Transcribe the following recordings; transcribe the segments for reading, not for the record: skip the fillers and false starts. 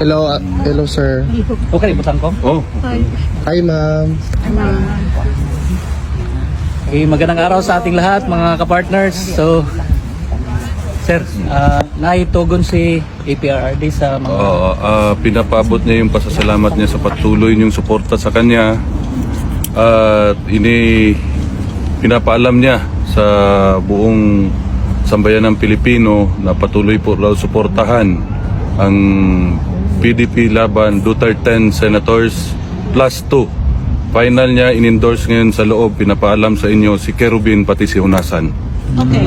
Hello, hello sir. Okay, butang ko. Oh, Hi ma'am. Okay, magandang araw sa ating lahat, mga kapartners. So, sir, naitugon si APRRD sa mga... pinapabot niya yung pasasalamat niya sa patuloy niyong suporta sa kanya at pinapaalam niya sa buong sambayan ng Pilipino na patuloy po raw suportahan ang PDP laban Duterte 10 Senators plus 2. Final niya, in-endorse ngayon sa loob, pinapaalam sa inyo si Kerubin pati si Hunasan. Okay.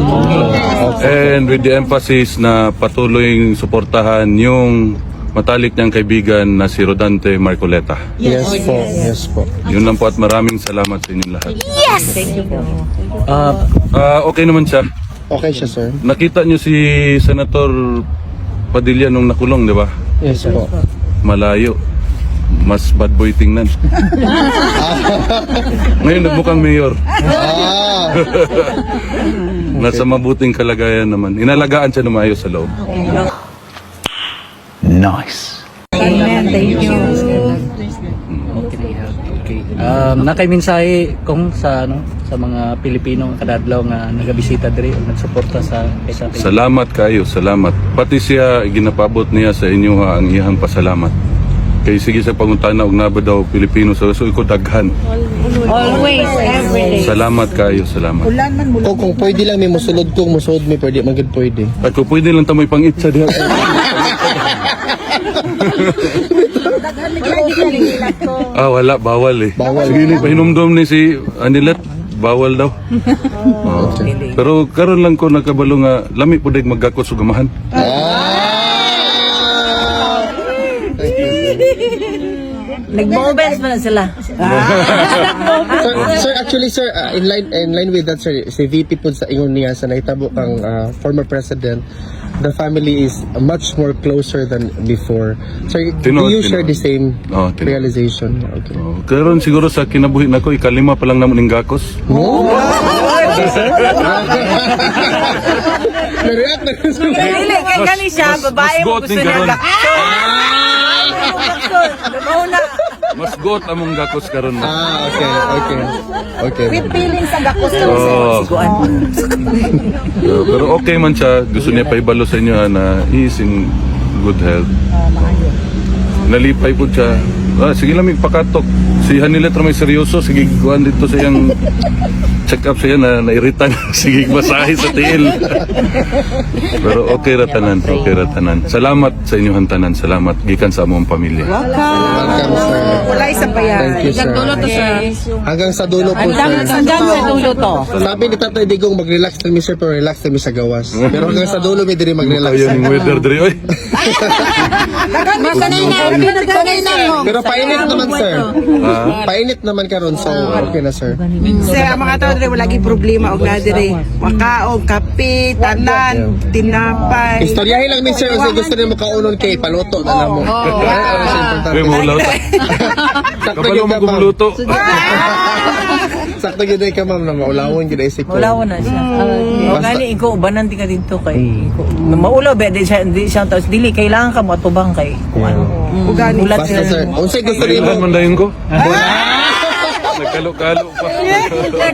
And with the emphasis na patuloy suportahan yung matalik niyang kaibigan na si Rodante Marcoleta. Yes po. Yes po. Yun lang po at maraming salamat sa inyong lahat. Thank you po. Okay naman siya. Okay siya sir. Nakita niyo si Senator Padilla nung nakulong, di ba? Yes po. Malayo. Mas bad boy tingnan. Ngayon nagmukhang mayor. Ah. Nasa mabuting kalagayan naman. Inalagaan siya na maayos sa loob. Nice. Amen. Thank you. Okay. Nakaimensahe kung sa mga Pilipino kadadlaw nga nagabisita diri o nagsuporta sa isa. Salamat kayo, salamat. Pati siya, ginapabot niya sa inyo ang iyang pasalamat. Kay sige sa pangutana og naba daw Pilipino so iko daghan. Always, every day. Salamat kayo, salamat. Kung pwede lang may musulod kong musod may pwede magid pwede. At kung pwede lang tamoy pangitsa diha. Wala, bawal eh. Bawal. Sige ni pahinomdom ni si Anilet, bawal daw. Pero karon lang ko nakabalo nga lami pud maggakot sa gamahan. Nag-moments pa na sila. Sir, actually sir, in line with that sir, si VP po sa ingon niya sa nahitabo kang former president, the family is much more closer than before. Sir, do you share the same realization? Okay. Karon siguro sa kinabuhi nako ikalima pa lang namon ning gakos. Na-react na sir. Dili, kay gani siya, babae mo gusto niya. Mas got among gakos karon na. Okay. With feelings sa gakos ka Pero okay man siya, gusto niya paibalo sa inyo na he is in good health. Nalipay po siya. Sige lang pakatok. Si Hanilet may seryoso, sige kuhan dito sa iyang check up siya na nairitan. Sige masahe sa tiil. Pero okay ra tanan, okay ra tanan. Salamat sa inyong tanan, salamat gikan sa among pamilya. Welcome sir. Wala isa pa yan. Thank you sir. Hanggang sa dulo po sir. Hanggang sa dulo to. Sabi ni Tatay Digong mag-relax lang mi sir pero relax lang mi sa gawas. Pero hanggang sa dulo mi diri mag-relax. Ayun yung weather diri oy. Pero painit naman sir. Painit naman karon so okay na sir. Sir, ang mga tao diri wala gyud problema og na diri. Makaog, kape, tanan, tinapay. Istoryahin lang mi sir kasi gusto niyo makaunon kay paluto na namo. Uy, maulaw ta. Kabalo mo kumuluto. Sakto gyud ka ma'am na maulawon gyud si ko. Maulaw na siya. O gani ikaw ubanan ti ka dito kay maulaw ba di siya taos dili kailangan ka mo atubang kay kung ano. Ugani. Ulat Basta sir, unsay gusto niyo Kailan mo? man dayon ko? Nagkalo-kalo pa.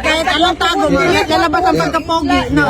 Kahit anong tago mo, lalabas ang pagkapogi. No.